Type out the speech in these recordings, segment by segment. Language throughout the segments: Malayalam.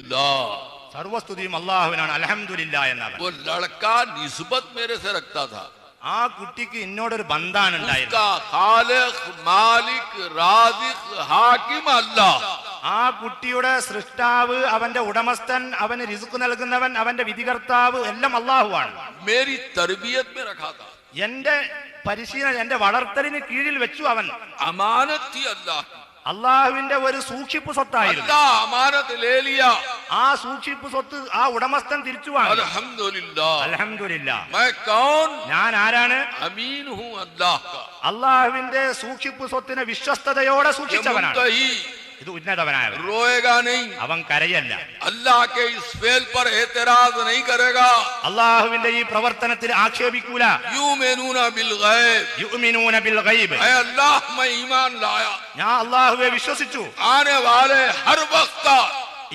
अल्हम्दुलिल्लाह, സർവസ്തുതിയും അല്ലാഹുവിനാണ്, അൽഹംദുലില്ലാ എന്നാണ്. वो लड़का निस्बत मेरे से रखता था, ആ കുട്ടിക്ക് എന്നോടൊരു ബന്ധാണ് ഉണ്ടായിരുന്നത്. उसका खालिक मालिक राज़िक हाकिम अल्लाह, ആ കുട്ടിയുടെ സൃഷ്ടാവ്, അവന്റെ ഉടമസ്ഥൻ, അവന് റിസ്ക് നൽകുന്നവൻ, അവന്റെ വിധികർത്താവ് എല്ലാം അല്ലാഹുവാണ്. मेरी तरबियत में रखा था, എന്റെ പരിശീലനം, എന്റെ വളർത്തലിന് കീഴിൽ വെച്ചു അവൻ. अमानत थी अल्लाह, അള്ളാഹുവിന്റെ ഒരു സൂക്ഷിപ്പ് സ്വത്തായിരുന്നു. अल्लाह अमानत ले लिया, ആ സൂക്ഷിപ്പ് സ്വത്ത് ആ ഉടമസ്ഥൻ തിരിച്ചു വാങ്ങി. अल्हम्दुलिल्लाह। അൽഹംദുലില്ലാ. मैं कौन? ഞാൻ ആരാണ്? अमीन हूँ अल्लाह का, അള്ളാഹുവിന്റെ സൂക്ഷിപ്പ് സ്വത്തിനെ വിശ്വസ്തയോടെ ये സൂക്ഷിച്ചവനാണ്. मुंतही ഇത് ഉന്നതവനായവൻ. रोएगा नहीं, അവൻ കരയല്ല. अल्लाह के इस फेल पर एतराज नहीं करेगा। അള്ളാഹുവിന്റെ ഈ പ്രവർത്തനത്തിൽ ആക്ഷേപിക്കൂല. युमिनूना बिल गैब, യുഅ്മിനൂന ബിൽ ഗൈബ്. ऐ अल्लाह मैं ईमान लाया, ഞാൻ അള്ളാഹുവെ വിശ്വസിച്ചു. आने वाले हर वक्त का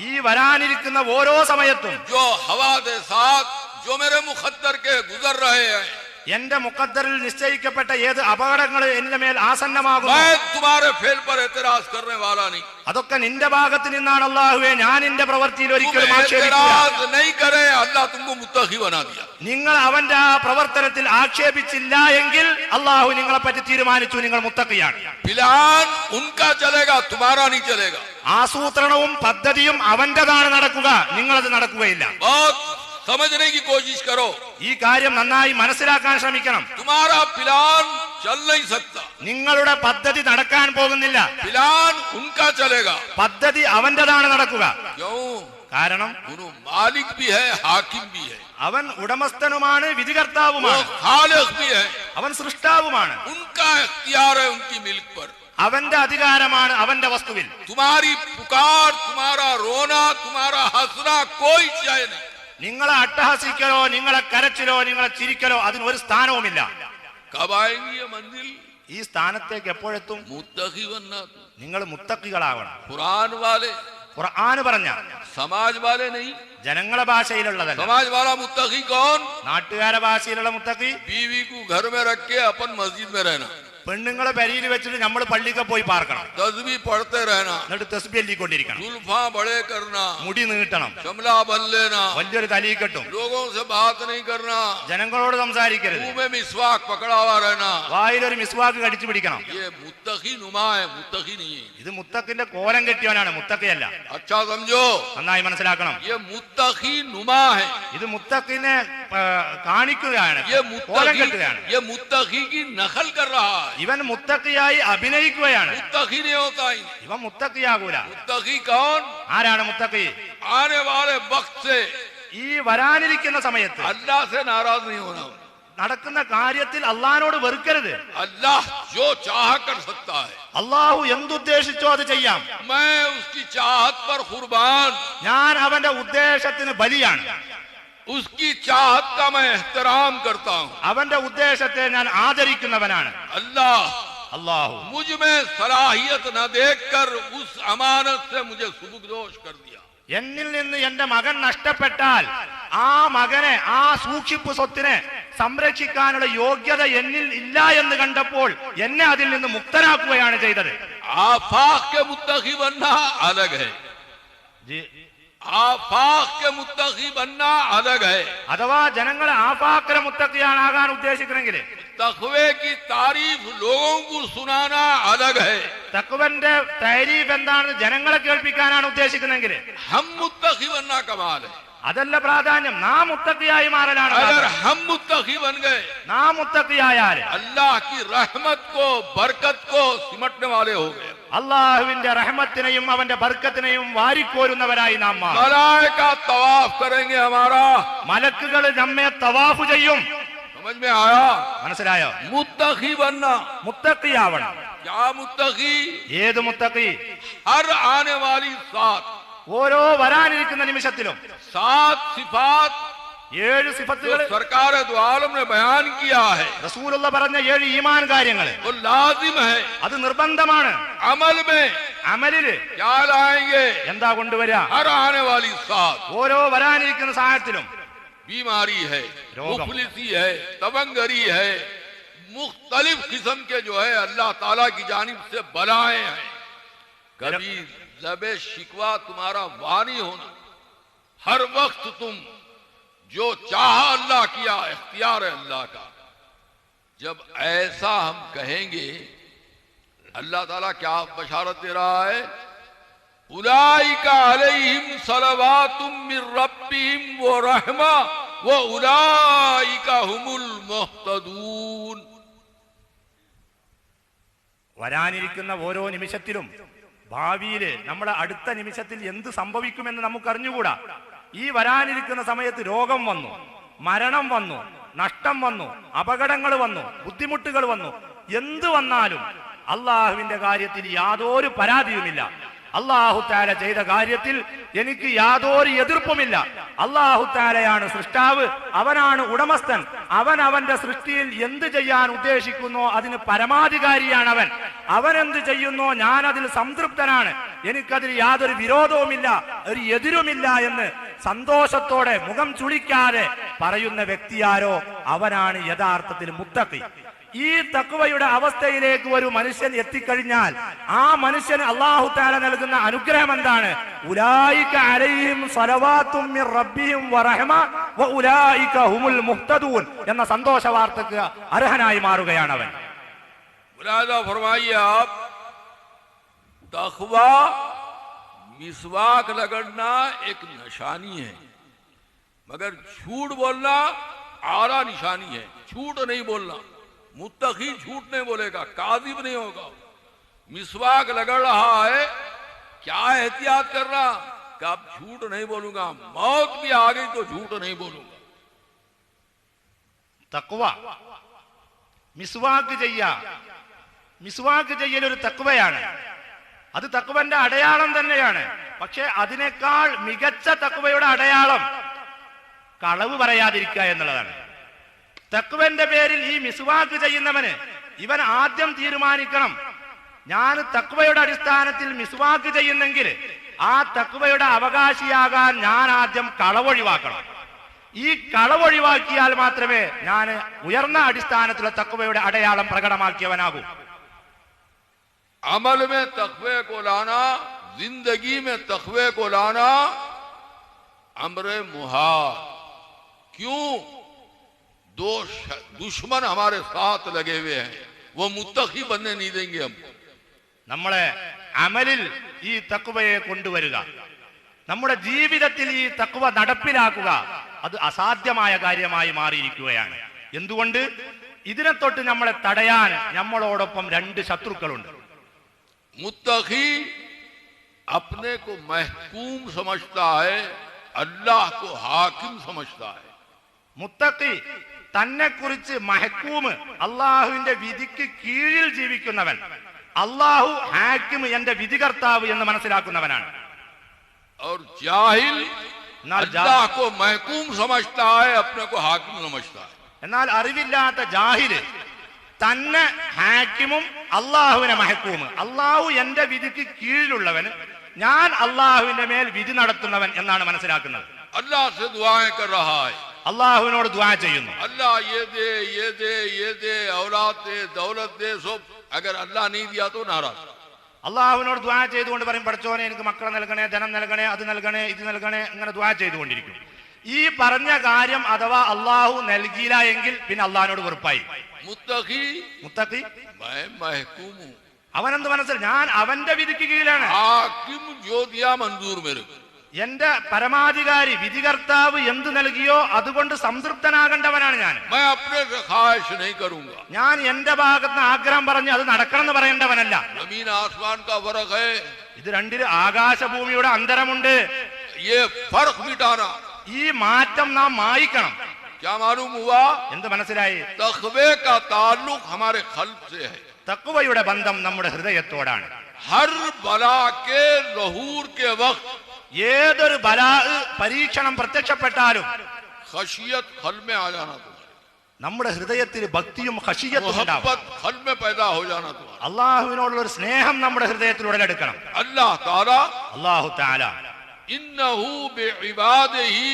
ഈ വരാനിരിക്കുന്ന ഓരോ സമയത്തും जो हवा के साथ जो मेरे मुखद्दर के गुजर रहे हैं, എന്റെ മുഖദ്ദറിൽ നിശ്ചയിക്കപ്പെട്ട ഏത് അപകടങ്ങൾ എന്റെ മേൽ ആസന്നമാകുന്നു, मैं तुम्हारे फेल पर एतराज करने वाला नहीं। അതൊക്കെ നിന്റെ ഭാഗത്ത് നിന്നാണ് അള്ളാഹുവെ. ഞാൻ നിന്റെ പ്രവൃത്തിയിൽ तुम ഒരിക്കലും ആക്ഷേപിക്കില്ല. एतराज नहीं करे, अल्लाह तुमको मुत्तकी बना दिया। നിങ്ങൾ അവന്റെ ആ പ്രവർത്തനത്തിൽ ആക്ഷേപിച്ചില്ല എങ്കിൽ അള്ളാഹു നിങ്ങളെ പറ്റി തീരുമാനിച്ചു, നിങ്ങൾ മുത്തഖിയാണ്. प्लान उनका चलेगा, तुम्हारा नहीं चलेगा। ആസൂത്രണവും പദ്ധതിയും അവന്റേതാണ് നടക്കുക, നിങ്ങളത് നടക്കുകയില്ല. बहुत समझने की कोशिश करो, ഈ കാര്യം നന്നായി മനസ്സിലാക്കാൻ ശ്രമിക്കണം. तुम्हारा प्लान चल नहीं सकता, നിങ്ങളുടെ പദ്ധതി നടക്കാൻ പോകുന്നില്ല. प्लान उनका चलेगा। പദ്ധതി അവന്റേതാണ് നടക്കുക. क्यों? കാരണം उन्हों मालिक भी है, हाकिम भी है, അവൻ ഉടമസ്ഥനുമാണ്, वो വിധികർത്താവുമാണ്, खालिक भी है, അവൻ സൃഷ്ടാവുമാണ്. उनका इख्तियार है उनकी मिल्क पर। അവന്റെ അധികാരമാണ് അവന്റെ വസ്തുവിൽ. तुम्हारी पुकार, तुम्हारा रोना, तुम्हारा हंसना कोई चाहे नहीं। നിങ്ങളെ അട്ടഹസിക്കലോ, നിങ്ങളെ കരച്ചിലോ, നിങ്ങളെ ചിരിക്കലോ അതിനൊരു സ്ഥാനവുമില്ല. कब आएंगी ये मंजिल? ഈ സ്ഥാനത്തേക്ക് എപ്പോഴെത്തും? मुत्तकी बनना। നിങ്ങൾ മുത്തഖികളാവണം. कुरान वाले, ഖുർആൻ പറഞ്ഞ समाज वाले नहीं। ജനങ്ങളെ ഭാഷയിലുള്ളതല്ല, समाज वाला मुत्तकी कौन? നാട്ടുകാരെ ഭാഷയിലുള്ള മുത്തഖി. बीवी को घर में रख के अपन मस्जिद में रहना, പെണ്ണുങ്ങളെ പെരിയിൽ വെച്ചിട്ട് നമ്മൾ പള്ളിക്ക് പോയി പാർക്കണം, तस्बीह पढ़ते रहना, എന്നിട്ട് തസ്ബീഹ് ചൊല്ലിക്കൊണ്ടിരിക്കണം, जुल्फा बड़े करना, മുടി നീട്ടണം, शमला बन लेना, വലിയൊരു തലയിൽ കെട്ടും, लोगों से बात नहीं करना, ജനങ്ങളോട് സംസാരിക്കരുത്, मुंह में मिसवाक पकड़ा हुआ रहना। വായിലൊരു മിസ്വാക്ക് കടിച്ചു പിടിക്കണം. ये मुत्तकी नुमा है, मुत्तकी नहीं है। ഇത് മുത്തഖിന്റെ കോലം കെട്ടിയവനാണ്, മുത്തഖിയല്ല. अच्छा समझो, നന്നായി മനസ്സിലാക്കണം. ये मुत्तकी नुमा है, ഇത് മുത്തഖിനെ കാണിക്കുകയാണ്, ये കോലം കെട്ടുകയാണ്. ये मुत्तकी की नकल कर रहा है। ഇവൻ മുത്തഖിയായി അഭിനയിക്കുകയാണ്. मुत्तकी नहीं होता ही। ഇവൻ മുത്തഖിയാകൂല. मुत्तकी कौन? ആരാണ് മുത്തഖി? आने वाले वक्त से ഈ വരാനിരിക്കുന്ന സമയത്ത് अल्लाह से नाराज नहीं होना। നടക്കുന്ന കാര്യത്തിൽ അള്ളാഹിനോട് വെറുക്കരുത്. अल्लाह जो चाह कर सकता है, അള്ളാഹു എന്തുദ്ദേശിച്ചോ അത് ചെയ്യാം. मैं उसकी चाहत पर कुर्बान, ഞാൻ അവന്റെ ഉദ്ദേശത്തിന് ബലിയാണ്. उसकी चाहत का मैं एहतराम करता हूँ। അവന്റെ ഉദ്ദേശത്തെ ഞാൻ ആദരിക്കുന്നവനാണ്. अल्लाह അള്ളാഹു मुझ में सलाहियत न देखकर उस अमानत से मुझे सुबुकदोश कर दिया। എന്നിൽ നിന്ന് എന്റെ മകൻ നഷ്ടപ്പെട്ടാൽ ആ മകനെ, ആ സൂക്ഷിപ്പ് സ്വത്തിനെ സംരക്ഷിക്കാനുള്ള യോഗ്യത എന്നിൽ ഇല്ല എന്ന് കണ്ടപ്പോൾ എന്നെ അതിൽ നിന്ന് മുക്തനാക്കുകയാണ് ചെയ്തത്. आफाक के मुत्तकी बनना अलग है, आफाक के मुत्तकी बनना अलग है। അഥവാ ജനങ്ങളെ ആഫാക്കര മുത്തഖിയാകാൻ ഉദ്ദേശിക്കണമെങ്കിൽ तकवे की तारीफ लोगों को सुनाना अलग है। തഖ്വന്റെ തരീഫ് എന്താണെന്ന് ജനങ്ങളെ കേൾപ്പിക്കാനാണ് ഉദ്ദേശിക്കുന്നതെങ്കിൽ हम मुत्तकी बनना कमाल है। അതല്ല പ്രാധാന്യം, നാം മുത്തഖിയായി മാറലാണ്. अगर हम मुत्तकी बन गए, നാം മുത്തഖിയായാൽ अल्लाह की रहमत को, बरकत को सिमटने वाले हो गए। അള്ളാഹുവിന്റെ റഹ്മത്തിനെയും അവന്റെ ബർക്കത്തിനെയും വാരിക്കോരുന്നവരായി നാം മാറും. मलाइका तवाफ करेंगे हमारा, മലക്കുകൾ നമ്മെ തവാഫ് ചെയ്യും. समझ में आया? മനസ്സിലായോ? मुत्तकी बनना മുത്തഖിയാവണം. क्या? मुत्तकी ഏത് മുത്തഖി? हर आने वाली सात ഓരോ വരാനിരിക്കുന്ന നിമിഷത്തിലും 7 सिफात 7 സിഫത്തുകൾ जो सरकार दो आलम ने बयान किया है, റസൂലുള്ള പറഞ്ഞ 7 ഈമാൻ കാര്യങ്ങൾ वो लाजिम है। അത് നിർബന്ധമാണ്. अमल में അമലില് क्या लाएंगे? എന്താ കൊണ്ടുവരിക? हर आने वाली सात ഓരോ വരാനിരിക്കുന്ന സാഹചര്യത്തിലും बीमारी है, रोगम। मुफलिसी है, तबंगरी है, मुख्तलिफ किस्म के जो है अल्लाह ताला की जानिब से बलाएं हैं। कभी लबे शिकवा तुम्हारा वानी होना, हर वक्त तुम जो चाहा अल्लाह किया, इख्तियार है अल्लाह का। जब ऐसा हम कहेंगे, अल्लाह ताला क्या बशारत दे रहा है? उलाइका अलैहिम सलवातुम मिर रब्बिहिम व रहमा व उलाइका हुमुल मुहतदून। വരാനിരിക്കുന്ന ഓരോ നിമിഷത്തിലും ഭാവിയില് നമ്മുടെ അടുത്ത നിമിഷത്തിൽ എന്ത് സംഭവിക്കുമെന്ന് നമുക്ക് അറിഞ്ഞുകൂടാ. ഈ വരാനിരിക്കുന്ന സമയത്ത് രോഗം വന്നു, മരണം വന്നു, നഷ്ടം വന്നു, അപകടങ്ങൾ വന്നു, ബുദ്ധിമുട്ടുകൾ വന്നു, എന്ത് വന്നാലും അള്ളാഹുവിന്റെ കാര്യത്തിൽ യാതൊരു പരാതിയുമില്ല. അള്ളാഹു താല ചെയ്ത കാര്യത്തിൽ എനിക്ക് യാതൊരു എതിർപ്പുമില്ല. അള്ളാഹു താലയാണ് സൃഷ്ടാവ്, അവനാണ് ഉടമസ്ഥൻ. അവൻ അവന്റെ സൃഷ്ടിയിൽ എന്ത് ചെയ്യാൻ ഉദ്ദേശിക്കുന്നോ അതിന് പരമാധികാരിയാണ് അവൻ. അവൻ എന്ത് ചെയ്യുന്നോ ഞാൻ അതിൽ സംതൃപ്തനാണ്, എനിക്കതിൽ യാതൊരു വിരോധവുമില്ല, ഒരു എതിരുമില്ല എന്ന് സന്തോഷത്തോടെ മുഖം ചുളിക്കാതെ പറയുന്ന വ്യക്തിയാരോ അവനാണ് യഥാർത്ഥത്തിൽ മുത്തഖി. ഈ തഖ്വയുടെ അവസ്ഥയിലേക്ക് ഒരു മനുഷ്യൻ എത്തിക്കഴിഞ്ഞാൽ ആ മനുഷ്യന് അല്ലാഹു തആല നൽകുന്ന അനുഗ്രഹം എന്താണ്? ഉലൈക അലൈഹിം സ്വലവാത്തും മിർ റബ്ബിഹിം വറഹ്മ വ ഉലൈക ഹുമുൽ മുഹ്തദൂൻ എന്ന സന്തോഷ വാർത്തക്ക് അർഹനായി മാറുകയാണ് അവൻ. मुलाज़ा फरमाइए आप, तक़वा मिसवाक लगना एक निशानी है, मगर झूठ बोलना आला निशानी है। झूठ नहीं बोलना, मुत्तकी झूठ नहीं बोलेगा, काज़िब नहीं होगा। मिसवाक लगड़ रहा है, क्या एहतियात कर रहा कि अब झूठ नहीं बोलूंगा, मौत भी आ गई तो झूठ नहीं बोलूंगा। തഖ്വ മിസ്വാക്ക് ചെയ്യാ, മിസ്വാക്ക് ചെയ്യൽ ഒരു തഖ്വയാണ്. അത് തഖ്വന്റെ അടയാളം തന്നെയാണ്. പക്ഷെ അതിനേക്കാൾ മികച്ച തഖ്വയുടെ അടയാളം കളവ് പറയാതിരിക്കുക എന്നുള്ളതാണ്. തഖ്വന്റെ പേരിൽ ഈ മിസ്വാക്ക് ചെയ്യുന്നവന് ഇവൻ ആദ്യം തീരുമാനിക്കണം, ഞാൻ തഖ്വയുടെ അടിസ്ഥാനത്തിൽ മിസ്വാക്ക് ചെയ്യുന്നെങ്കിൽ ആ തഖ്വയുടെ അവകാശിയാകാൻ ഞാൻ ആദ്യം കളവൊഴിവാക്കണം. ഈ കളവൊഴിവാക്കിയാൽ മാത്രമേ ഞാൻ ഉയർന്ന അടിസ്ഥാനത്തിലുള്ള തഖ്വയുടെ അടയാളം പ്രകടമാക്കിയവനാകൂ. अमल में तक़वे को लाना, जिंदगी में तक़वे को लाना अम्रे मुहाल। क्यों? दो दुश्मन हमारे साथ लगे हुए हैं, वो मुत्तकी बनने नहीं देंगे हमको। നമ്മളെ അമലിൽ ഈ തഖ്വയെ കൊണ്ടുവരിക, നമ്മുടെ ജീവിതത്തിൽ ഈ തഖ്വ നടപ്പിലാക്കുക, അത് അസാധ്യമായ കാര്യമായി മാറിയിരിക്കുകയാണ്. എന്തുകൊണ്ട്? ഇതിനെ തൊട്ട് നമ്മളെ തടയാൻ നമ്മളോടൊപ്പം രണ്ട് ശത്രുക്കളുണ്ട്. मुत्तकी अपने को महकूम समझता है, अल्लाह को हाकिम समझता है। മുത്തഖി തന്നെ കുറിച്ച് മഹക്കൂമ്, അള്ളാഹുവിന്റെ വിധിക്ക് കീഴിൽ ജീവിക്കുന്നവൻ, അള്ളാഹു ഹാക്കിം, എന്റെ വിധികർത്താവ് എന്ന് മനസ്സിലാക്കുന്നവനാണ്. और जाहिल अल्लाह को महकूम समझता है, अपने को हाकिम समझता है। എന്നാൽ അറിവില്ലാത്ത ജാഹില് തന്നെ ഹാക്കിമും അള്ളാഹുവിനെ മഹക്കൂമ്, അള്ളാഹു എന്റെ വിധിക്ക് കീഴിലുള്ളവൻ, ഞാൻ അള്ളാഹുവിന്റെ മേൽ വിധി നടത്തുന്നവൻ എന്നാണ് മനസ്സിലാക്കുന്നത്. अल्लाह से दुआएं कर रहा है, അള്ളാഹുവിനോട് ദുആ ചെയ്യുന്നു. अल्लाह ये दे, ये दे, ये दे, औलाद दे, दौलत दे, सब। अगर अल्लाह नहीं दिया तो नाराज। അള്ളാഹുവിനോട് ദുആ ചെയ്തുകൊണ്ട് പറയും, പഠിച്ചോനെ എനിക്ക് മക്കളെ നൽകണേ, ധനം നൽകണേ, അത് നൽകണേ, ഇത് നൽകണേ, ഇങ്ങനെ ദുആ ചെയ്തുകൊണ്ടിരിക്കും. ഈ പറഞ്ഞ കാര്യം അഥവാ അള്ളാഹു നൽകിയില്ല എങ്കിൽ പിന്നെ അള്ളാഹിനോട് വെറുപ്പായി. मुत्तकी മുത്തഖി मैं महकूम हूँ, അവനെന്ത് മനസ്സിൽ, ഞാൻ അവന്റെ വിധിക്ക് കീഴിലാണ്. हाकिम जो दिया मंजूर मेरे को। എന്റെ പരമാധികാരി വിധികർത്താവ് എന്ത് നൽകിയോ അതുകൊണ്ട് സംതൃപ്തനാകേണ്ടവനാണ് ഞാൻ. मैं अपने से ख्वाहिश नहीं करूंगा। ഞാൻ എന്റെ ഭാഗത്ത് ആഗ്രഹം പറഞ്ഞ് അത് നടക്കണം എന്ന് പറയേണ്ടവനല്ല. जमीन आसमान का फर्क है, ഇത് രണ്ടിൽ ആകാശഭൂമിയുടെ അന്തരമുണ്ട്. ये फर्क मिटाना। ഈ മാറ്റം നാം മായിക്കണം. क्या मालूम हुआ? എന്ത് മനസ്സിലായി? तक़वे का ताल्लुक हमारे क़ल्ब से है। തഖ്വയുടെ ബന്ധം നമ്മുടെ ഹൃദയത്തോടാണ്. हर बला के ज़हूर के वक्त ഏതൊരു ബലാ പരീക്ഷണം പ്രത്യക്ഷപ്പെട്ടാലും खशियत क़ल्ब में आ जाना तुम्हारे, നമ്മുടെ ഹൃദയത്തിൽ ഭക്തിയും ഖശിയത്തും ഉണ്ടാവും. मोहब्बत क़ल्ब में पैदा हो जाना तुम्हारे। അള്ളാഹുവിനോടുള്ള ഒരു സ്നേഹം നമ്മുടെ ഹൃദയത്തിൽ ഉടലെടുക്കണം. अल्लाह ताला അള്ളാഹു തആല इन्नहु बिइबादिही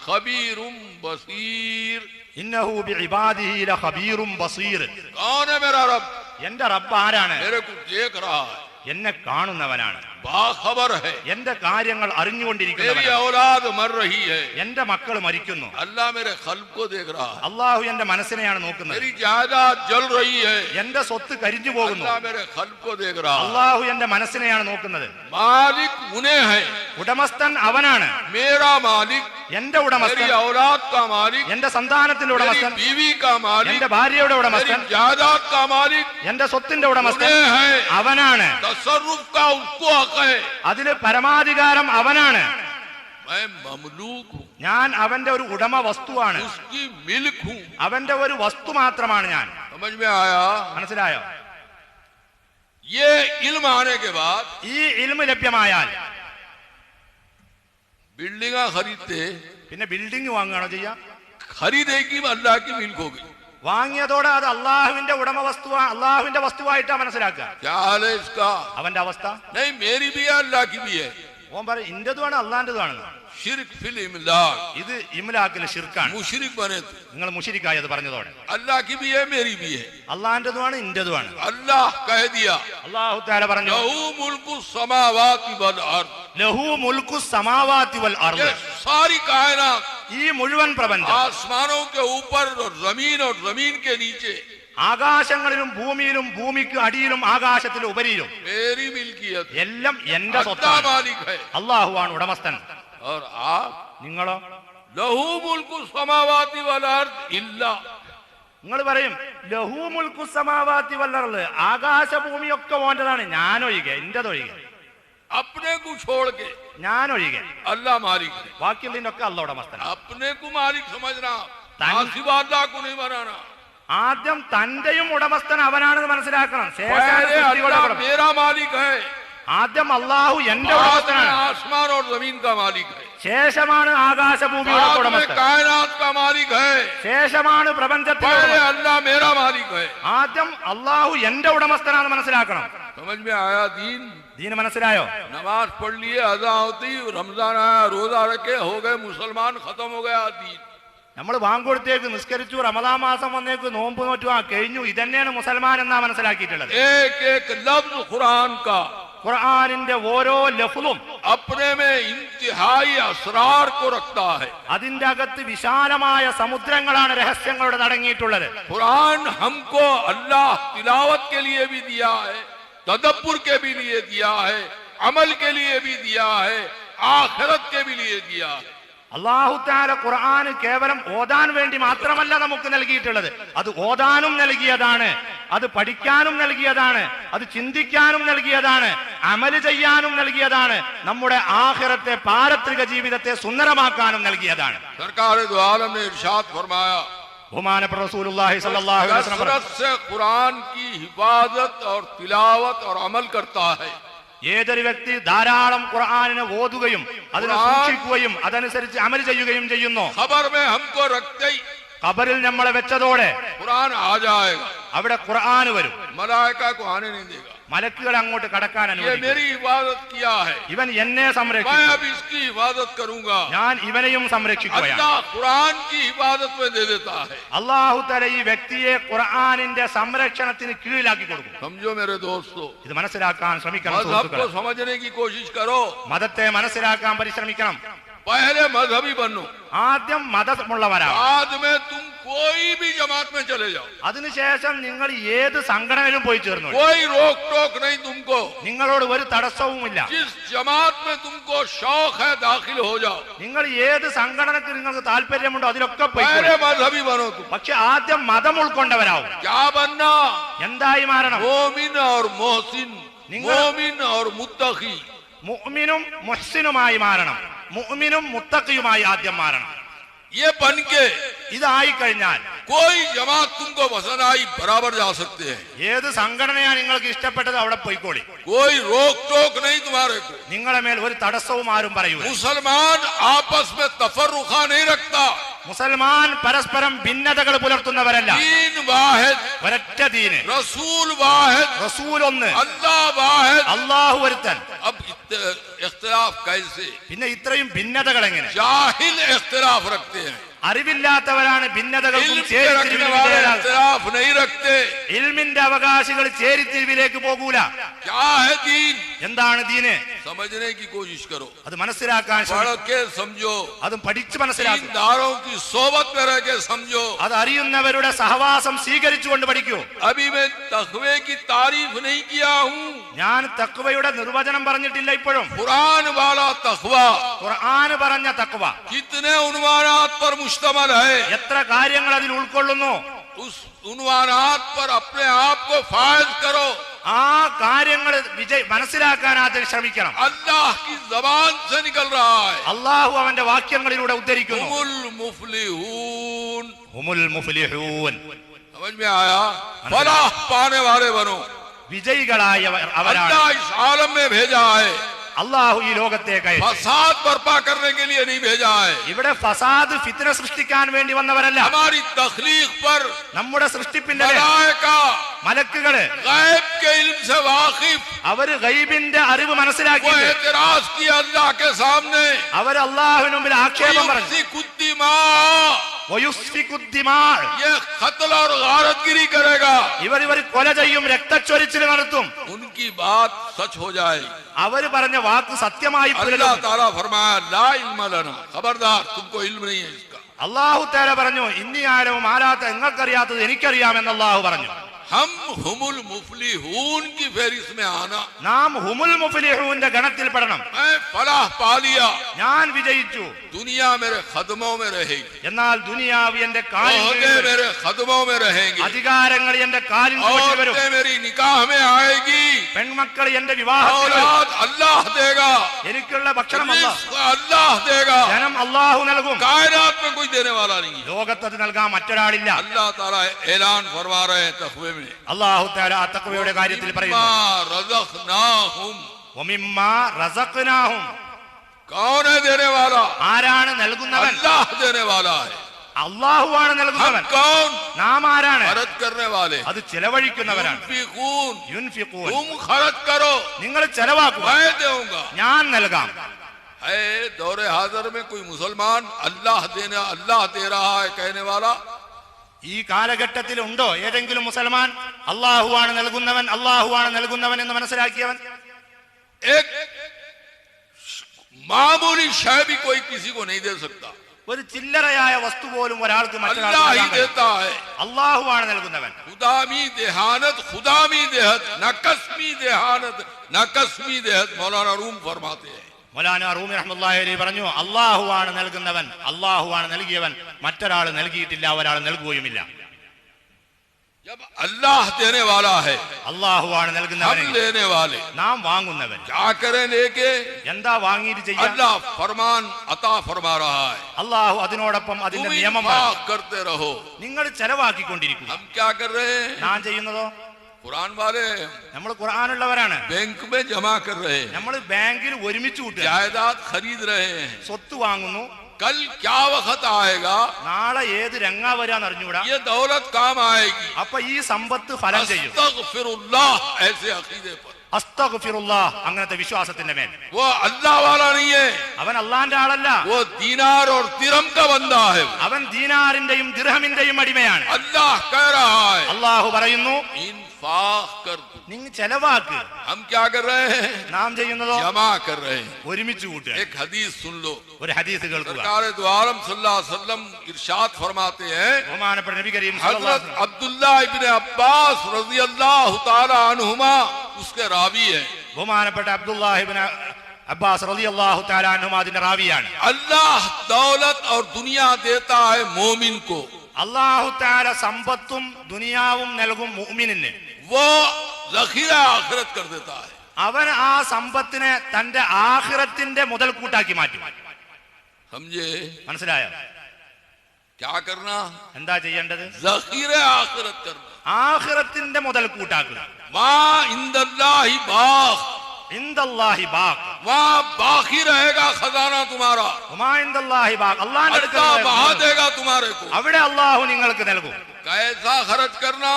खबीरुम बसीर। ഇന്നഹു ബിഇബാദിഹി ലഖബീറും ബസീർ. कौन है मेरा रब? എന്റെ റബ്ബ് ആരാണ്? मेरे को देख रहा है, എന്നെ കാണുന്നവനാണ്, बाखबर है, എന്റെ കാര്യങ്ങൾ मेरी അറിഞ്ഞുകൊണ്ടിരിക്കുന്നവനാണ്. औलाद मर रही है, എന്റെ മക്കൾ മരിക്കുന്നു, अल्लाह मेरे खल्क को देख रहा है, അള്ളാഹു എന്റെ മനസ്സിനെയാണ് നോക്കുന്നത്. मेरी जायदाद जल रही है, എന്റെ സ്വത്ത് കരിഞ്ഞു പോകുന്നു, अल्लाह मेरे खल्क को देख रहा है, അള്ളാഹു എന്റെ മനസ്സിനെയാണ് നോക്കുന്നത്. मालिक उन्हें है, ഉടമസ്ഥൻ അവനാണ്, मेरा मालिक, എന്റെ ഉടമസ്ഥൻ, मेरी औलाद का मालिक, എന്റെ സന്താനത്തിന്റെ मेरी ഉടമസ്ഥൻ, बीवी का मालिक, എന്റെ ഭാര്യയുടെ मेरी ഉടമസ്ഥൻ, जायदाद का मालिक എന്റെ സ്വത്തിന്റെ ഉടമസ്ഥൻ उन्हें है, അവനാണ്. तसर्रुफ का उसको हक है, അതില് പരമാധികാരം അവനാണ്. मैं ममलूक हूँ, ഞാൻ അവന്റെ ഒരു ഉടമ വസ്തുവാണ്, उसकी मिल्क हूँ. അവന്റെ ഒരു വസ്തു മാത്രമാണ് ഞാൻ. समझ में आया? മനസ്സിലായോ? ये इल्म आने के बाद ഈ ഇൽമ് ലഭ്യമായാൽ बिल्डिंग खरीदते, പിന്നെ ബിൽഡിംഗ് വാങ്ങുകയാണോ ചെയ്യാ? खरीदेगी अल्लाह की मिल्क होगी. വാങ്ങിയതോടെ അത് അള്ളാഹുവിന്റെ ഉടമ വസ്തുവാ, അള്ളാഹുവിന്റെ വസ്തുവായിട്ടാ മനസ്സിലാക്കുക. क्या हाल है इसका? അവന്റെ അവസ്ഥ नहीं, मेरी भी है, अल्लाह की भी है. ഓൻ പറയും ഇന്റേതുമാണ് അള്ളാന്റേതുമാണ്. शिरक फिल इमलाक, ഇത് ഇംലാക്കിൽ ഷിർക്കാണ്. मुशरिक बने तो നിങ്ങൾ മുശിരിക്കായി അത് പറഞ്ഞതോടെ. अल्लाह की भी है, मेरी भी है. അള്ളാന്റേതുമാണ് ഇന്റേതുമാണ്. अल्लाह कह दिया, അള്ളാഹു തആല പറഞ്ഞു लहू मुल्कु समावाति वल अर्द, ലഹു മുൽക്കു സമാവാതി വൽ ये അർദ്. सारी कायनात, ഈ മുഴുവൻ പ്രപഞ്ചം, आसमानों के ऊपर और जमीन के नीचे, ആകാശങ്ങളിലും ഭൂമിയിലും ഭൂമിക്ക് അടിയിലും ആകാശത്തിലും ഉപരിയിലും मेरी मिल्कियत, എല്ലാം എന്റെ अल्लाह സ്വത്താണ്. मालिक है. അള്ളാഹുവാണ് ഉടമസ്ഥൻ. और आप നിങ്ങളോ? लहू मुल्कु समावाति वल अर्द इल्ला, നിങ്ങൾ പറയും ലഹു മുൽക്കു സമാവാതി വൽ അർദ്, ആകാശഭൂമിയൊക്കെ ഓന്റേതാണ്, ഞാനൊഴികെ, എന്റേതൊഴികെ, अपने को छोड़ के ഞാനൊഴികെ. अल्लाह मालिक है. ബാക്കിയുള്ളതിനൊക്കെ അള്ളാഹ് ഉടമസ്ഥൻ. अपने को मालिक समझना, तन- सिवा अल्लाह को नहीं बनाना. ആദ്യം തന്റെയും ഉടമസ്ഥൻ അവനാണെന്ന് മനസ്സിലാക്കണം. ശേഷം पहले സൃഷ്ടികളുടെ अल्लाह ഉടമ. मेरा मालिक है, ആദ്യം അള്ളാഹു എന്റെ बाद में ഉടമസ്ഥനാണ്, आसमान और जमीन का मालिक है, ശേഷമാണ് ആകാശഭൂമിയുടെ बाद में ഉടമസ്ഥൻ, कायनात का मालिक है. ശേഷമാണ് പ്രപഞ്ചത്തിന്റെ पहले ഉടമസ്ഥൻ. अल्लाह मेरा मालिक है. ആദ്യം അള്ളാഹു എന്റെ ഉടമസ്ഥനാണെന്ന് മനസ്സിലാക്കണം. समझ में आया? दीन ദീന് മനസ്സിലായോ? नमाज पढ़ लिए, अदा होती, रमजान आया, रोजा रखे, हो गए मुसलमान, खत्म हो गया दीन. നമ്മൾ വാങ്കൊടുത്തേക്ക് നിസ്കരിച്ചു, റമദാൻ മാസം വന്നേക്ക് നോമ്പ് നോറ്റു, ആ കഴിഞ്ഞു, ഇതന്നെയാണ് മുസൽമാൻ എന്നാ മനസ്സിലാക്കിയിട്ടുള്ളത്. एक एक लफ्ज कुरान का ഖുർആനിന്റെ ഓരോ ലഫ്ളും अपने में इंतहाई असरार को रखता है. അതിന്റെ അകത്ത് വിശാലമായ സമുദ്രങ്ങളാണ് രഹസ്യങ്ങളുടെ അടങ്ങിയിട്ടുള്ളത്. कुरान हमको अल्लाह तिलावत के लिए भी दिया है, तदब्बुर के भी लिए दिया है, अमल के लिए भी दिया है, आखिरत के भी लिए दिया है. അല്ലാഹു തആല ഖുർആൻ കേവലം ഓതാൻ വേണ്ടി മാത്രമല്ല നമുക്ക് നൽകിയിട്ടുള്ളത്. അത് ഓതാനും നൽകിയതാണ്, അത് പഠിക്കാനും നൽകിയതാണ്, അത് ചിന്തിക്കാനും നൽകിയതാണ്, അമല് ചെയ്യാനും നൽകിയതാണ്, നമ്മുടെ ആഖിറത്തെ പാരത്രിക ജീവിതത്തെ സുന്ദരമാക്കാനും നൽകിയതാണ്. सरकार दो आलम ने इरशाद फरमाया, ബഹുമാനപ്പെട്ട റസൂലുള്ളാഹി സ്വല്ലല്ലാഹു അലൈഹി വസല്ലം कसरत से कुरान की हिफाजत और तिलावत और अमल करता है. ഏതൊരു വ്യക്തി ധാരാളം ഖുർആനിനെ ഓതുകയും അതിനെ സൂക്ഷിക്കുകയും അതനുസരിച്ച് അമൽ ചെയ്യുകയും ചെയ്യുന്നു, खबर में हमको रखते ही ഖബറിൽ നമ്മളെ വെച്ചതോടെ कुरान आ जाएगा, അവിടെ ഖുർആൻ വരും. मलाइका को आने नहीं देगा. മലക്കുകൾ അങ്ങോട്ട് കടക്കാൻ ये അനുവദിക്കും. मेरी हिफाजत किया है, ഇവൻ എന്നെ मैं സംരക്ഷിക്കും, अब इसकी हिफाजत करूंगा. ഞാൻ ഇവനെയും സംരക്ഷിക്കുകയാണ്. अल्लाह कुरान की हिफाजत में दे देता है. അല്ലാഹു തആല ഈ വ്യക്തിയെ ഖുർആനിന്റെ സംരക്ഷണത്തിന് കീഴിലാക്കി കൊടുക്കും. समझो मेरे दोस्तों, ഇത് മനസ്സിലാക്കാൻ ശ്രമിക്കണം मजहब സുഹൃത്തുക്കളെ. को समझने की कोशिश करो. മതത്തെ മനസ്സിലാക്കാൻ പരിശ്രമിക്കണം. पहले मजहबी बनो, ആദ്യം മതമുള്ളവരാണ്, बाद में तुम कोई भी जमात में चले जाओ, അതിനുശേഷം നിങ്ങൾ ഏത് സംഘടനയിലും പോയി ചേർന്നു. कोई रोक टोक नहीं तुमको. നിങ്ങളോട് ഒരു തടസ്സവുമില്ല. जिस जमात में तुमको शौक है दाखिल हो जाओ. നിങ്ങൾ ഏത് സംഘടനക്ക് നിങ്ങൾക്ക് താല്പര്യമുണ്ടോ അതിലൊക്കെ പോയി. पहले मजहबी बनो तुम. പക്ഷെ ആദ്യം മതം ഉൾക്കൊണ്ടവരാവും. क्या बनना? എന്തായി മാറണം? मोमिन और मोहसिन, मोमिन और मुत्तकी. മുഅ്മിനും മുഹ്സിനുമായി മാറണം. മുഅ്മിനും മുത്തഖിയുമായി ആദ്യം മാറണം. ये बन के ഇതായി കഴിഞ്ഞാൽ कोई जमात तुमको पसंद आई बराबर जा सकते हैं. ഏത് സംഘടനയാണ് നിങ്ങൾക്ക് ഇഷ്ടപ്പെട്ടത് അവിടെ പോയിക്കോളി. कोई रोक टोक नहीं तुम्हारे को. നിങ്ങളെ മേൽ ഒരു തടസ്സവും ആരും പറയൂല. मुसलमान आपस में तफर्रुखा नहीं रखता. മുസൽമാൻ പരസ്പരം ഭിന്നതകൾ പുലർത്തുന്നവരല്ല. दीन वाहिद, ഒരൊറ്റ ദീന്, रसूल वाहिद, റസൂൽ ഒന്ന്, अल्लाह वाहिद. അല്ലാഹു ഒരുത്തൻ. अब इख्तिलाफ कैसे? പിന്നെ ഇത്രയും ഭിന്നതകൾ എങ്ങനെ? जाहिल इख्तिलाफ रखते हैं. അറിവില്ലാത്തവരാണ് ഭിന്നതകൾക്കും ഇൽമിന്റെ അവകാശികൾ ചേരിതിരിവിലേക്ക് പോകൂല. എന്താണ് ദീന്? അത് മനസ്സിലാക്കാൻ അതും പഠിച്ച് മനസ്സിലാക്കും. അത് അറിയുന്നവരുടെ സഹവാസം സ്വീകരിച്ചുകൊണ്ട് പഠിക്കൂ. ഞാൻ തഖ്വയുടെ നിർവചനം പറഞ്ഞിട്ടില്ല ഇപ്പോഴും. ഖുർആൻ പറഞ്ഞ തഖ്വ എത്ര കാര്യങ്ങൾ അതിൽ ഉൾക്കൊള്ളുന്നു. ആ കാര്യങ്ങൾ മനസ്സിലാക്കാൻ ആദ്യം ശ്രമിക്കണം. അല്ലാഹു അവന്റെ വാക്യങ്ങളിലൂടെ ഉദ്ധരിക്കുന്നു. വിജയികളായവർ അവരാണ്. അല്ലാഹു ഈ ലോകത്തേക്ക് ഫസാദ് ബർപാ करने के लिए नहीं भेजा है. ഇവിടെ ഫസാദ് ഫിത്ന സൃഷ്ടിക്കാൻ വേണ്ടി വന്നവരല്ല. हमारी तख्लीक पर നമ്മുടെ സൃഷ്ടിപ്പിന്റെ മലക്കുകൾ ഗൈബ് के इल्म से वाकिफ അവർ ഗൈബിന്റെ അറിവ് മനസ്സിലാക്കി एतराज किया अल्लाह के सामने. അവർ അല്ലാഹുവിന് മുമ്പിൽ ആക്ഷേപം പറഞ്ഞു. ഇവർ കൊല ചെയ്യും, രക്തച്ചൊരിച്ചിൽ നടത്തും. उनकी बात सच हो जाए. അവർ പറഞ്ഞ വാക്ക് സത്യമായി अल्लाह ताला फरमाया ला इल्म लना, खबरदार तुमको इल्म नहीं है इसका. അല്ലാഹു തആല പറഞ്ഞു ഇന്നി ആലമു മാലാത്ത നിങ്ങൾക്കറിയാത്തത് എനിക്കറിയാമെന്ന് അല്ലാഹു പറഞ്ഞു. हम हुमुल मुफलिहून की फेरिस्त में आना. നാം ഹുമുൽ മുഫ്ലിഹൂന്റെ ഗണത്തിൽ പെടണം. मैं फलाह पा लिया, ഞാൻ വിജയിച്ചു. दुनिया मेरे खदमों में रहेगी. എന്നാൽ ദുനിയാവ് എന്റെ കാലിൽ मेरे खदमों में रहेंगे. അധികാരങ്ങൾ എന്റെ കാലിൽ ചുവട്ടിൽ വരും. मेरी निकाह में आएगी. പെൺമക്കൾ എന്റെ വിവാഹത്തിൽ अल्लाह देगा. എനിക്കുള്ള ഭക്ഷണം अल्लाह देगा. ജനം അല്ലാഹു നൽകും. कायनात में कोई देने वाला नहीं है. ലോകത്ത് അത് നൽകാൻ മറ്റൊരാളില്ല. अल्लाह ताला ऐलान फरमा रहे हैं तഖ്വ में. അല്ലാഹു തആല തഖ്വയുടെ കാര്യത്തിൽ പറയുന്നു റസഖ്നാഹും വമിമ്മാ റസഖ്നാഹും. कौन है देने वाला? ആരാണ് നൽകുന്നവൻ? अल्लाह देने वाला है. അല്ലാഹുവാണ് നൽകുന്നവൻ. कौन? നാം ആരാണ്? खर्च करने वाले. അത് ചെലവഴിക്കുന്നവരാണ്. യുൻഫിഖൂൻ. तुम खर्च करो, നിങ്ങൾ ചെലവാക്കുക, मैं दूंगा, ഞാൻ നൽകാം. है दौरे हाजिर में कोई मुसलमान अल्लाह दे रहा है कहने वाला? ഈ കാലഘട്ടത്തിൽ ഉണ്ടോ ഏതെങ്കിലും മുസൽമാൻ അല്ലാഹുവാണ് നൽകുന്നവൻ, അല്ലാഹുവാണ് നൽകുന്നവൻ എന്ന് മനസ്സിലാക്കിയവൻ? एक मामूली शय भी कोई किसी को नहीं दे सकता. ഒരു ചില്ലറയായ വസ്തു പോലും ഒരാൾക്ക് अल्लाह ही देता है. അല്ലാഹുവാണ് നൽകുന്നവൻ. खुदामी देहानत, खुदामी देहत, नकस्मी देहानत, नकस्मी देहत मौलाना रूम फरमाते हैं. മൗലാന റൂമി റഹ്മത്തുള്ളാഹി അലൈഹി പറഞ്ഞു അല്ലാഹുവാണ് നൽകുന്നവൻ, അല്ലാഹുവാണ് നൽകിയവൻ, മറ്റൊരാൾ നൽകിയിട്ടില്ല, ഒരാൾ നൽകുകയുമില്ല. जब अल्लाह देने वाला है, അല്ലാഹുവാണ് നൽകുന്നവൻ, हम लेने वाले, നാം വാങ്ങുന്നവൻ. क्या करें लेके? എന്താ വാങ്ങിയിട്ട് ചെയ്യാം? अल्लाह फरमान अता फरमा रहा है. അല്ലാഹു അതിനോടൊപ്പം അതിന്റെ നിയമം करते रहो. നിങ്ങൾ ചെലവാക്കിക്കൊണ്ടിരിക്കുക. हम क्या कर रहे हैं? ഞാൻ ചെയ്യുന്നതോ? कुरान वाले നമ്മൾ ഖുർആനുള്ളവരാണ്. बैंक में जमा कर रहे हैं. നമ്മൾ ബാങ്കിൽ ഒരുമിച്ച് കൂട്ടുക, जायदाद खरीद रहे हैं. സ്വത്ത് വാങ്ങുന്നു. कल क्या वक्त आएगा? നാളെ ഏത് രംഗാ വരാന്ന് അറിഞ്ഞൂടാ. ये दौलत काम आएगी. അപ്പൊ ഈ സമ്പത്ത് ഫലം ചെയ്യും. अस्तगफिरुल्लाह ऐसे अकीदे पर. അസ്തഗ്ഫിറുല്ലാഹ് അങ്ങനത്തെ വിശ്വാസത്തിന്റെ മേൽ. वो अल्लाह वाला नहीं है. അവൻ അള്ളാന്റെ ആളല്ല. वो दीनार और दिरहम का बंदा है. അവൻ ദീനാറിന്റെയും ദിർഹമിന്റെയും അടിമയാണ്. अल्लाह कह रहा है, അല്ലാഹു പറയുന്നു इन्फाक कर दो. നിങ്ങൾ ചെലവാക്ക്. हम क्या कर रहे हैं? നാം ചെയ്യുന്നതോ जमा कर रहे हैं. ഒരുമിച്ച് കൂട്ടുക. एक हदीस सुन लो. ഒരു ഹദീസ് കേൾക്കുക. सरकार दो आलम सल्लल्लाहु अलैहि वसल्लम इरशाद फरमाते हैं, ബഹുമാനപ്പെട്ട നബി കരീം സല്ലല്ലാഹു അലൈഹി വസല്ലം अब्दुल्लाह इब्ने अब्बास रज़ियल्लाहु ताला अन्हुमा उसके रावी हैं. ബഹുമാനപ്പെട്ട അബ്ദുല്ലാഹ് ഇബ്നു അബ്ബാസ് റളിയല്ലാഹു തആല അൻഹുമാ അതിന്റെ റാവിയാണ്. अल्लाह दौलत और दुनिया देता है मोमिन को. അല്ലാഹു തആല സമ്പത്തും ദുനിയാവും നൽകും മുഅ്മിനിന്. वो ज़ख़ीरा आखिरत कर देता है. അവൻ ആ സമ്പത്തിനെ തന്റെ ആഖിറത്തിന്റെ മുതൽക്കൂട്ടാക്കി മാറ്റും. समझे? മനസ്സിലായോ? क्या करना? എന്താ ചെയ്യേണ്ടത്? ज़ख़ीरा आखिरत करना. ആഖിറത്തിന്റെ മുതൽക്കൂട്ടാക്കുക. मा इंदल्लाहि बाक़, ഇൻദല്ലാഹി ബാഖ്, वहाँ बाकी रहेगा खजाना तुम्हारा. വമാ ഇൻദല്ലാഹി ബാഖ്, അല്ലാഹുവിന്റെ അടുക്കൽ अल्लाह बहा देगा तुम्हारे को. അവിടെ അല്ലാഹു നിങ്ങൾക്ക് നൽകും. कैसा खर्च करना?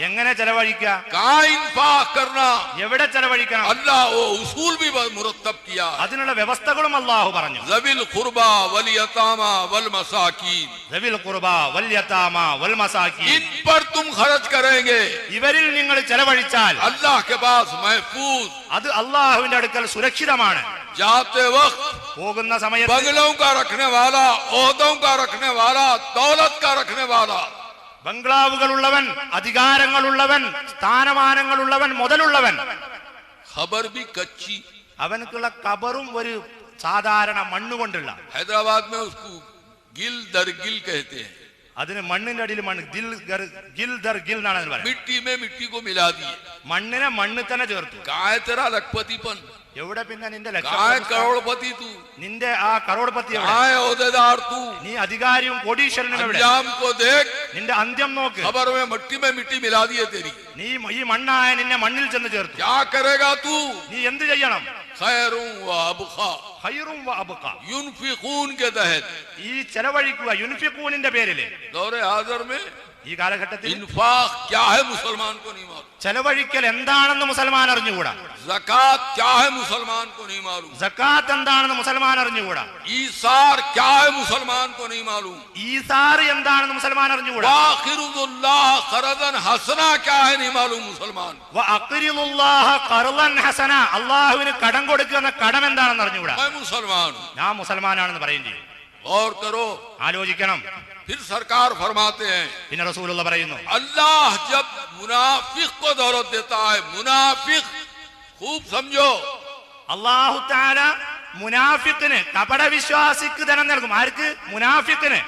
എങ്ങനെ ചെലവഴിക്കുക, कहाँ इंफाक करना, എവിടെ ചെലവഴിക്കണം, अल्लाह वो उसूल भी मुरत्तब किया। അതിനുള്ള വ്യവസ്ഥകളും അല്ലാഹു പറഞ്ഞു. ज़विल ഖുർബा वल यतामा वल मसाकीन, ദവിൽ ഖുർബ വൽ യതാമ വൽ മസാകീൻ, इन पर तुम खर्च करेंगे, ഇവരിൽ നിങ്ങൾ ചെലവഴിച്ചാൽ अल्लाह के पास महफूज, അത് അല്ലാഹുവിന്റെ അടുക്കൽ സുരക്ഷിതമാണ്. जाते वक्त പോകുന്ന സമയത്ത് बंगलों का रखने वाला, ओहदों का रखने वाला, दौलत का रखने वाला, ബംഗ്ലാവുകളുള്ളവൻ, അധികാരങ്ങളുള്ളവൻ, സ്ഥാനമാനങ്ങളുള്ളവൻ, മുതലുള്ളവൻ, खबर भी कच्ची। അവനക്കുള്ള കബറും ഒരു സാധാരണ മണ്ണുകൊണ്ടുള്ള, हैदराबाद में उसको गिल दर गिल कहते हैं। അതിന് മണ്ണിന്റെ അടിയിൽ മണ്ണ്, ഗിൽ ദർ ഗിൽ എന്നാണ് അതിന് പറയുന്നത്. मिट्टी में मिट्टी को मिला दिए। മണ്ണിനെ മണ്ണ് തന്നെ ചേർത്തു. कहाँ है तेरा लखपतिपन, എവിടെ പിന്നെ നിന്റെ कहाँ है करोड़पति तू, നിന്റെ ആ കരോഡ്പതി എവിടെ? कहाँ है ओहदेदार तू, നീ അധികാരിയും കോടീശ്വരനും എവിടെ? अंजाम को देख। നിന്റെ അന്ത്യം നോക്ക്. खबर में मिट्टी मिला दिए तेरी, നീ ഈ മണ്ണായ നിന്നെ മണ്ണിൽ ചെന്ന് ചേർത്തു. क्या करेगा तू। നീ എന്ത് ചെയ്യണം? खैरुं व अबखा, ഖൈറും വ അബ്ഖ, युनफिकून के तहत ഈ ചെലവഴിക്കുക യുൻഫിഖൂനിന്റെ പേരില്. दौरे हाजिर में ഈ കാലഘട്ടത്തിൽ इन्फाक क्या है मुसलमान को नहीं मालूम, ചെലവഴിക്കൽ എന്താണെന്ന് മുസൽമാൻ അറിഞ്ഞുകൂടാ. ज़कात क्या है मुसलमान को नहीं मालूम, സക്കാത്ത് എന്താണെന്ന് മുസൽമാൻ അറിഞ്ഞുകൂടാ. ईसार क्या है मुसलमान को नहीं मालूम, ഈസാർ എന്താണെന്ന് മുസൽമാൻ അറിഞ്ഞുകൂടാ. वाखिरुल्लाह ഖറദൻ ഹസന क्या है नहीं मालूम मुसलमान। വ അഖ്രിലുല്ലാഹ ഖർളൻ ഹസന, അല്ലാഹുവിന് കടം കൊടുക്കുക എന്ന കടം എന്താണെന്ന് അറിഞ്ഞുകൂടാ. मैं मुसलमान हूं, ഞാൻ മുസൽമാനാണെന്ന് പറയും ചെയ്യും. गौर करो। ആലോചിക്കണം. फिर सरकार फरमाते हैं, പിന്നെ റസൂലുള്ള പറയുന്നു, अल्लाह जब मुनाफिक को दौलत देता है, मुनाफिक खूब समझो, അല്ലാഹു തആല മുനാഫിക്കിന്, കപട വിശ്വാസിക്ക് ധനം നൽകും. ആർക്ക്? മുനാഫിക്കിന്.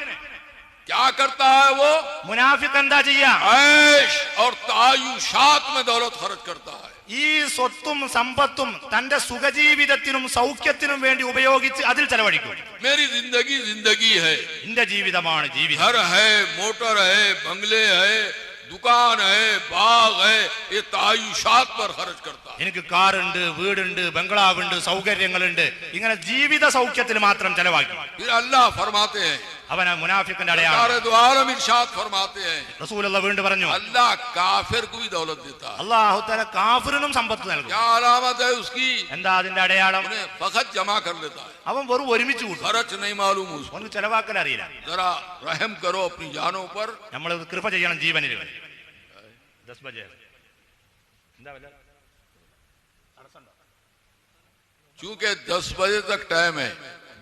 क्या करता है वो, മുനാഫിക്ക് എന്താ ചെയ്യാ? ऐश और तायुशात में दौलत खर्च करता है। ഈ സ്വത്തും സമ്പത്തും തന്റെ സുഖജീവിതത്തിനും സൗഖ്യത്തിനും വേണ്ടി ഉപയോഗിച്ച് അതിൽ ചെലവഴിക്കും. मेरी जिंदगी जिंदगी है, എന്റെ ജീവിതമാണ് ജീവിതം. घर है, मोटर है, बंगले है, दुकान है, बाग है, ये तायुशात पर खर्च करता है। എനിക്ക് കാറുണ്ട്, വീടുണ്ട്, ബംഗ്ലാവുണ്ട്, സൗകര്യങ്ങളുണ്ട്, ഇങ്ങനെ ജീവിത സൗഖ്യത്തിൽ മാത്രം ചെലവാക്കി. फिर अल्लाह फरमाते हैं, അവന് മുനാഫിക്കിന്റെ അടയാളം. सरकार दो आलम इरशाद फरमाते हैं, റസൂലുള്ള വീണ്ടും പറഞ്ഞു, अल्लाह काफिर को भी दौलत देता है। അല്ലാഹു തആല കാഫിറിനും സമ്പത്ത് നൽകും. क्या अलामत है उसकी, എന്താ അതിന്റെ അടയാളം? उन्हें फकत जमा कर लेता है, അവൻ വെറും ഒരുമിച്ച് കൂട്ടും. खर्च नहीं मालूम उसको। അവന് ചെലവാക്കൽ അറിയില്ല. जरा रहम करो अपनी जानों पर। നമ്മൾ കൃപ ചെയ്യണം ജീവനിൽ. 10 ബജെ എന്താ വല്ല चूंकि 10 बजे तक टाइम है,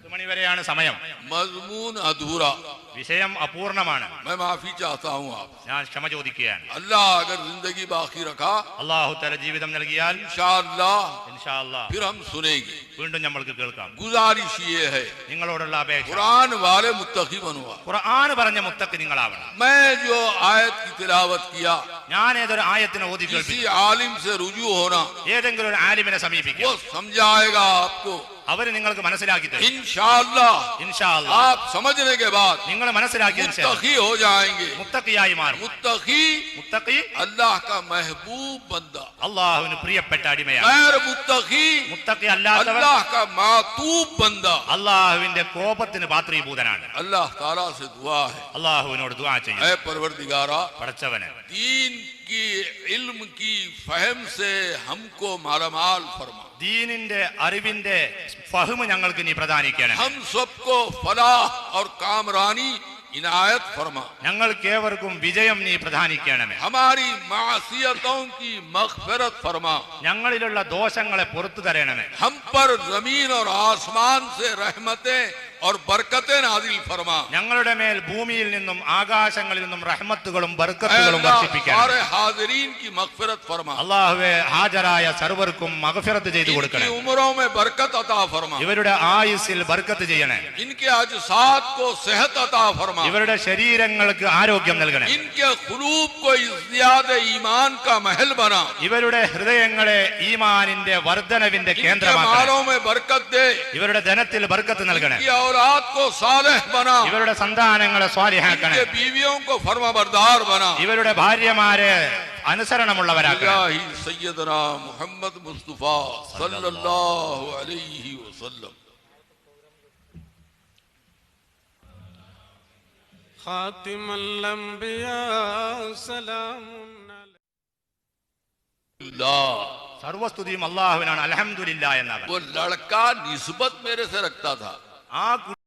10 മണി വരെയാണ് സമയം. मजमून अधूरा, വിഷയം അപൂർണമാണ്. मैं माफी चाहता हूँ आप। ഞാൻ ക്ഷമ ചോദിക്കുകയാണ്. अल्लाह अगर जिंदगी बाकी रखा, അല്ലാഹു തആല ജീവിതം നൽകിയാൽ इंशाअल्लाह ഇൻഷാ അല്ലാഹ് फिर हम सुनेंगे। വീണ്ടും നമ്മൾക്ക് കേൾക്കാം. गुजारिश ये है, നിങ്ങളോടുള്ള അപേക്ഷ, कुरान वाले मुत्तकी बनवा। ഖുർആൻ പറഞ്ഞ മുത്തഖി നിങ്ങളാവണം. मैं जो आयत की तिलावत किया, ഞാൻ ഏതൊരു ആയത്തിനെ ഓതി കേൾപ്പിച്ചു, किसी आलिम से रुजू होना, ഏതെങ്കിലും ഒരു ആലിമിനെ സമീപിക്കുക, वो समझाएगा आपको। അവര് നിങ്ങൾക്ക് മനസ്സിലാക്കി തരും. इंशाअल्लाह ഇൻഷാ അല്ലാഹ് आप समझने के बाद നിങ്ങൾ മനസ്സിലാക്കിയതിന് ശേഷം मुत्तकी हो जाएंगे। മുത്തഖിയായി മാറും. मुत्तकी മുത്തഖി अल्लाह का महबूब बंदा, അല്ലാഹുവിന് പ്രിയപ്പെട്ട അടിമയാണ്. गैर मुत्तकी മുത്തഖി അല്ലാത്തവൻ अल्लाह का मातूब बंदा। അല്ലാഹുവിന്റെ കോപത്തിന് പാത്രീഭൂതനാണ്. अल्लाह ताला से दुआ है, അല്ലാഹുവിനോട് ദുആ ചെയ്യും, ऐ परवरदिगारा, പടച്ചവനെ दीन की इल्म की फहम से हमको मालामाल फरमा। ദീനിന്റെ അറിവിന്റെ ഫഹ്മ് ഞങ്ങൾക്ക് നീ പ്രദാനിക്കണം. हम सबको फलाह और कामरानी इनायत फरमा। ഞങ്ങൾക്ക് ഏവർക്കും വിജയം നീ പ്രദാനിക്കണമേ. हमारी मासियतों की मगफिरत फरमा। ഞങ്ങളിലുള്ള ദോഷങ്ങളെ പുറത്തു തരണമേ. हम पर जमीन और आसमान से रहमतें और बरकतें नाजिल फरमा। ഞങ്ങളുടെ മേൽ ഭൂമിയിൽ നിന്നും ആകാശങ്ങളിൽ നിന്നും റഹ്മത്തുകളും ऐ ബർക്കത്തുകളും अल्लाह, വർഷിപ്പിക്കണം. सारे हाजिरीन की मगफिरत फरमा। അല്ലാഹുവേ, ഹാജരായ സർവർക്കും മഗ്ഫിറത്ത് ചെയ്തു इनकी കൊടുക്കണം. उम्रों में बरकत अता फरमा। ഇവരുടെ ആയുസ്സിൽ ബർക്കത്ത് ചെയ്യണേ. इनके अजसाद को सेहत अता फरमा। ഇവരുടെ ശരീരങ്ങൾക്ക് ആരോഗ്യം നൽകണേ. इनके ഖുലൂബ് को इज़्तियाद ईमान का महल बना। ഇവരുടെ ഹൃദയങ്ങളെ ഈമാനിന്റെ വർധനവിന്റെ इनके കേന്ദ്രമാക്കണം. मालों में बरकत दे। ഇവരുടെ ധനത്തിൽ ബർക്കത്ത് നൽകണേ. इनकी औलाद को सालेह बना। ഇവരുടെ സന്താനങ്ങളെ സ്വാലിഹാക്കണേ. इनके बीवियों को फरमाबरदार बना। ഇവരുടെ ഭാര്യമാരെ അനുസരണമുള്ളവരാക്കണം. इलाही सैयदना मुहम्मद मुस्तफा सल्लल्लाहु अलैहि वसल्लम। खातिमुल अंबिया सलाम। अल्हम्दुलिल्लाह, സർവസ്തുതിയും അള്ളാഹുവിനാണ്, അൽഹംദുലില്ലാ എന്നാണ്. वो लड़का निस्बत मेरे से रखता था. ആ